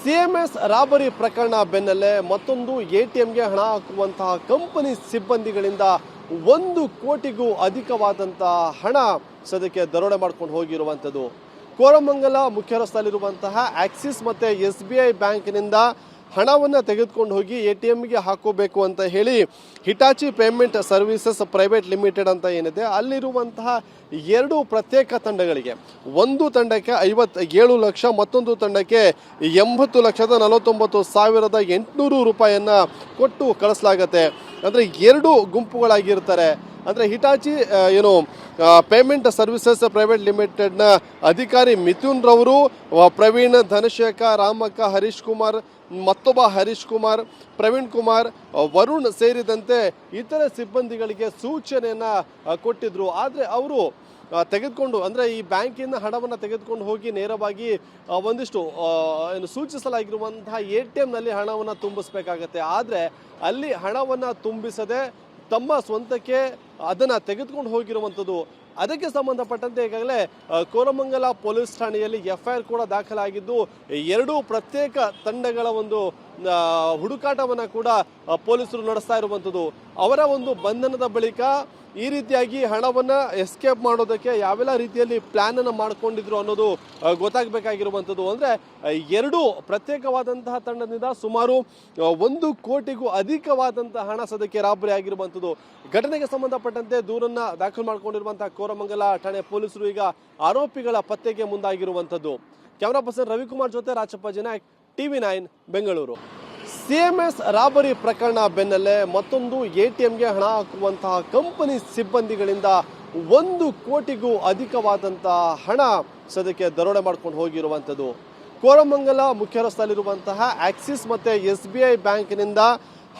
CMS robbery ಪ್ರಕರಣ ಬೆನ್ನಲ್ಲೇ ಮತ್ತೊಂದು ಎಟಿಎಂಗೆ ಹಣ ಹಾಕುವಂತಹ ಕಂಪನಿ ಸಿಬ್ಬಂದಿಗಳಿಂದ 1 ಕೋಟಿಗೂ ಅಧಿಕವಾದಂತಹ ಹಣ ಸದ್ಯಕ್ಕೆ ದರೋಡೆ ಮಾಡ್ಕೊಂಡು ಹೋಗಿರುವಂಥದ್ದು. ಕೋರಮಂಗಲ ಮುಖ್ಯ ರಸ್ತೆಯಲ್ಲಿರುವಂತಹ ಆಕ್ಸಿಸ್ ಮತ್ತು SBI ಬ್ಯಾಂಕ್ನಿಂದ ಹಣವನ್ನು ತೆಗೆದುಕೊಂಡು ಹೋಗಿ ಎಟಿಎಂಗೆ ಹಾಕೋಬೇಕು ಅಂತ ಹೇಳಿ Hitachi payment services private limited ಅಂತ ಏನಿದೆ ಅಲ್ಲಿರುವಂತಹ 2 ಪ್ರತ್ಯೇಕ ತಂಡಗಳಿಗೆ, ಒಂದು ತಂಡಕ್ಕೆ 57 ಲಕ್ಷ, ಮತ್ತೊಂದು ತಂಡಕ್ಕೆ 80,49,800 ರೂಪಾಯಿಯನ್ನು ಕೊಟ್ಟು ಕಳಿಸಲಾಗತ್ತೆ. ಅಂದರೆ 2 ಗುಂಪುಗಳಾಗಿರ್ತಾರೆ. ಅಂದರೆ ಹಿಟಾಚಿ ಪೇಮೆಂಟ್ ಸರ್ವಿಸಸ್ ಪ್ರೈವೇಟ್ ಲಿಮಿಟೆಡ್ನ ಅಧಿಕಾರಿ ಮಿಥುನ್ ರವರು, ಪ್ರವೀಣ್, ಧನಶೇಖರ್, ರಾಮಕ್ಕ, ಹರೀಶ್ ಕುಮಾರ್, ಮತ್ತೊಬ್ಬ ಹರೀಶ್ ಕುಮಾರ್, ಪ್ರವೀಣ್ ಕುಮಾರ್, ವರುಣ್ ಸೇರಿದಂತೆ ಇತರೆ ಸಿಬ್ಬಂದಿಗಳಿಗೆ ಸೂಚನೆಯನ್ನು ಕೊಟ್ಟಿದ್ರು. ಆದರೆ ಅವರು ತೆಗೆದುಕೊಂಡು, ಅಂದರೆ ಈ ಬ್ಯಾಂಕಿನ ಹಣವನ್ನು ತೆಗೆದುಕೊಂಡು ಹೋಗಿ ನೇರವಾಗಿ ಒಂದಿಷ್ಟು ಸೂಚಿಸಲಾಗಿರುವಂತಹ ATMನಲ್ಲಿ ಹಣವನ್ನು ತುಂಬಿಸಬೇಕಾಗತ್ತೆ. ಆದರೆ ಅಲ್ಲಿ ಹಣವನ್ನು ತುಂಬಿಸದೆ ತಮ್ಮ ಸ್ವಂತಕ್ಕೆ ಅದನ್ನು ತೆಗೆದುಕೊಂಡು ಹೋಗಿರುವಂಥದ್ದು. ಅದಕ್ಕೆ ಸಂಬಂಧಪಟ್ಟಂತೆ ಈಗಾಗಲೇ ಕೋರಮಂಗಲ ಪೊಲೀಸ್ ಠಾಣೆಯಲ್ಲಿ FIR ಕೂಡ ದಾಖಲಾಗಿದ್ದು 2 ಪ್ರತ್ಯೇಕ ತಂಡಗಳ ಒಂದು ಹುಡುಕಾಟವನ್ನು ಕೂಡ ಪೊಲೀಸರು ನಡೆಸ್ತಾ ಇರುವಂಥದ್ದು. ಅವರ ಒಂದು ಬಂಧನದ ಬಳಿಕ ಈ ರೀತಿಯಾಗಿ ಹಣವನ್ನು ಎಸ್ಕೇಪ್ ಮಾಡೋದಕ್ಕೆ ಯಾವೆಲ್ಲ ರೀತಿಯಲ್ಲಿ ಪ್ಲ್ಯಾನನ್ನು ಮಾಡ್ಕೊಂಡಿದ್ರು ಅನ್ನೋದು ಗೊತ್ತಾಗಬೇಕಾಗಿರುವಂಥದ್ದು. ಅಂದರೆ 2 ಪ್ರತ್ಯೇಕವಾದಂತಹ ತಂಡದಿಂದ ಸುಮಾರು 1 ಕೋಟಿಗೂ ಅಧಿಕವಾದಂತಹ ಹಣ ಸದ್ಯಕ್ಕೆ ರಾಬರಿ ಆಗಿರುವಂಥದ್ದು. ಘಟನೆಗೆ ಸಂಬಂಧಪಟ್ಟಂತೆ ದೂರನ್ನು ದಾಖಲು ಮಾಡಿಕೊಂಡಿರುವಂತಹ ಕೋರಮಂಗಲ ಠಾಣೆ ಪೊಲೀಸರು ಈಗ ಆರೋಪಿಗಳ ಪತ್ತೆಗೆ ಮುಂದಾಗಿರುವಂಥದ್ದು. ಕ್ಯಾಮರಾ ಪರ್ಸನ್ ರವಿಕುಮಾರ್ ಜೊತೆ Rachappa Janayak, TV9 Bengaluru. CMS robbery ಪ್ರಕರಣ ಬೆನ್ನಲ್ಲೇ ಮತ್ತೊಂದು ಎಟಿಎಂಗೆ ಹಣ ಹಾಕುವಂತಹ ಕಂಪನಿ ಸಿಬ್ಬಂದಿಗಳಿಂದ 1 ಕೋಟಿಗೂ ಅಧಿಕವಾದಂತಹ ಹಣ ಸದ್ಯಕ್ಕೆ ದರೋಡೆ ಮಾಡ್ಕೊಂಡು ಹೋಗಿರುವಂಥದ್ದು. ಕೋರಮಂಗಲ ಮುಖ್ಯ ರಸ್ತೆಯಲ್ಲಿರುವಂತಹ ಆಕ್ಸಿಸ್ ಮತ್ತು SBI ಬ್ಯಾಂಕ್ನಿಂದ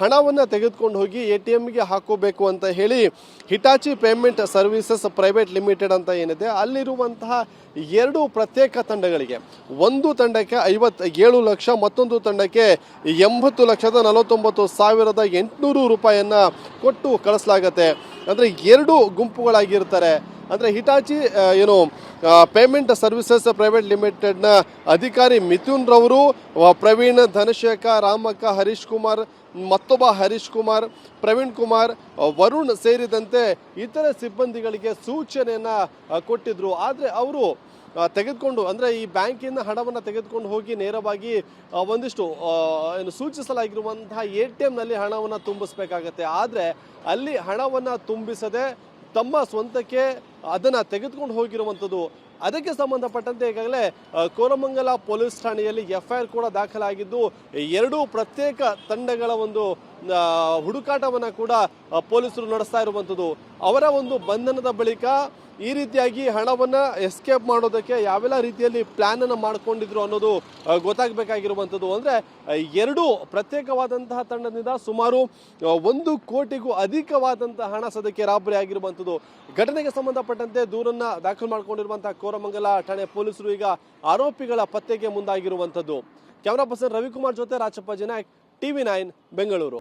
ಹಣವನ್ನು ತೆಗೆದುಕೊಂಡು ಹೋಗಿ ಎಟಿಎಂಗೆ ಹಾಕೋಬೇಕು ಅಂತ ಹೇಳಿ Hitachi payment services private limited ಅಂತ ಏನಿದೆ ಅಲ್ಲಿರುವಂತಹ 2 ಪ್ರತ್ಯೇಕ ತಂಡಗಳಿಗೆ, ಒಂದು ತಂಡಕ್ಕೆ 57 ಲಕ್ಷ, ಮತ್ತೊಂದು ತಂಡಕ್ಕೆ 80,49,800 ರೂಪಾಯಿಯನ್ನು ಕೊಟ್ಟು ಕಳಿಸಲಾಗತ್ತೆ. ಅಂದರೆ 2 ಗುಂಪುಗಳಾಗಿರ್ತಾರೆ. ಅಂದರೆ ಹಿಟಾಚಿ ಪೇಮೆಂಟ್ ಸರ್ವಿಸಸ್ ಪ್ರೈವೇಟ್ ಲಿಮಿಟೆಡ್ನ ಅಧಿಕಾರಿ ಮಿಥುನ್ ರವರು, ಪ್ರವೀಣ್, ಧನಶೇಖರ್, ರಾಮಕ್ಕ, ಹರೀಶ್ ಕುಮಾರ್, ಮತ್ತೊಬ್ಬ ಹರೀಶ್ ಕುಮಾರ್, ಪ್ರವೀಣ್ ಕುಮಾರ್, ವರುಣ್ ಸೇರಿದಂತೆ ಇತರೆ ಸಿಬ್ಬಂದಿಗಳಿಗೆ ಸೂಚನೆಯನ್ನು ಕೊಟ್ಟಿದ್ರು. ಆದರೆ ಅವರು ತೆಗೆದುಕೊಂಡು, ಅಂದರೆ ಈ ಬ್ಯಾಂಕಿನ ಹಣವನ್ನು ತೆಗೆದುಕೊಂಡು ಹೋಗಿ ನೇರವಾಗಿ ಒಂದಿಷ್ಟು ಸೂಚಿಸಲಾಗಿರುವಂತಹ ATMನಲ್ಲಿ ಹಣವನ್ನು ತುಂಬಿಸಬೇಕಾಗತ್ತೆ. ಆದರೆ ಅಲ್ಲಿ ಹಣವನ್ನು ತುಂಬಿಸದೆ ತಮ್ಮ ಸ್ವಂತಕ್ಕೆ ಅದನ್ನು ತೆಗೆದುಕೊಂಡು ಹೋಗಿರುವಂಥದ್ದು. ಅದಕ್ಕೆ ಸಂಬಂಧಪಟ್ಟಂತೆ ಈಗಾಗಲೇ ಕೋರಮಂಗಲ ಪೊಲೀಸ್ ಠಾಣೆಯಲ್ಲಿ FIR ಕೂಡ ದಾಖಲಾಗಿದ್ದು 2 ಪ್ರತ್ಯೇಕ ತಂಡಗಳ ಒಂದು ಹುಡುಕಾಟವನ್ನು ಕೂಡ ಪೊಲೀಸರು ನಡೆಸ್ತಾ ಇರುವಂಥದ್ದು. ಅವರ ಒಂದು ಬಂಧನದ ಬಳಿಕ ಈ ರೀತಿಯಾಗಿ ಹಣವನ್ನು ಎಸ್ಕೇಪ್ ಮಾಡೋದಕ್ಕೆ ಯಾವೆಲ್ಲ ರೀತಿಯಲ್ಲಿ ಪ್ಲ್ಯಾನನ್ನು ಮಾಡ್ಕೊಂಡಿದ್ರು ಅನ್ನೋದು ಗೊತ್ತಾಗಬೇಕಾಗಿರುವಂಥದ್ದು. ಅಂದರೆ 2 ಪ್ರತ್ಯೇಕವಾದಂತಹ ತಂಡದಿಂದ ಸುಮಾರು 1 ಕೋಟಿಗೂ ಅಧಿಕವಾದಂತಹ ಹಣ ಸದ್ಯಕ್ಕೆ ರಾಬರಿ ಆಗಿರುವಂಥದ್ದು. ಘಟನೆಗೆ ಸಂಬಂಧಪಟ್ಟಂತೆ ದೂರನ್ನು ದಾಖಲು ಮಾಡಿಕೊಂಡಿರುವಂತಹ ಕೋರಮಂಗಲ ಠಾಣೆ ಪೊಲೀಸರು ಈಗ ಆರೋಪಿಗಳ ಪತ್ತೆಗೆ ಮುಂದಾಗಿರುವಂಥದ್ದು. ಕ್ಯಾಮರಾ ಪರ್ಸನ್ ರವಿಕುಮಾರ್ ಜೊತೆ ರಾಚಪ್ಪ ಜನಾಯಕ್, TV9 ಬೆಂಗಳೂರು.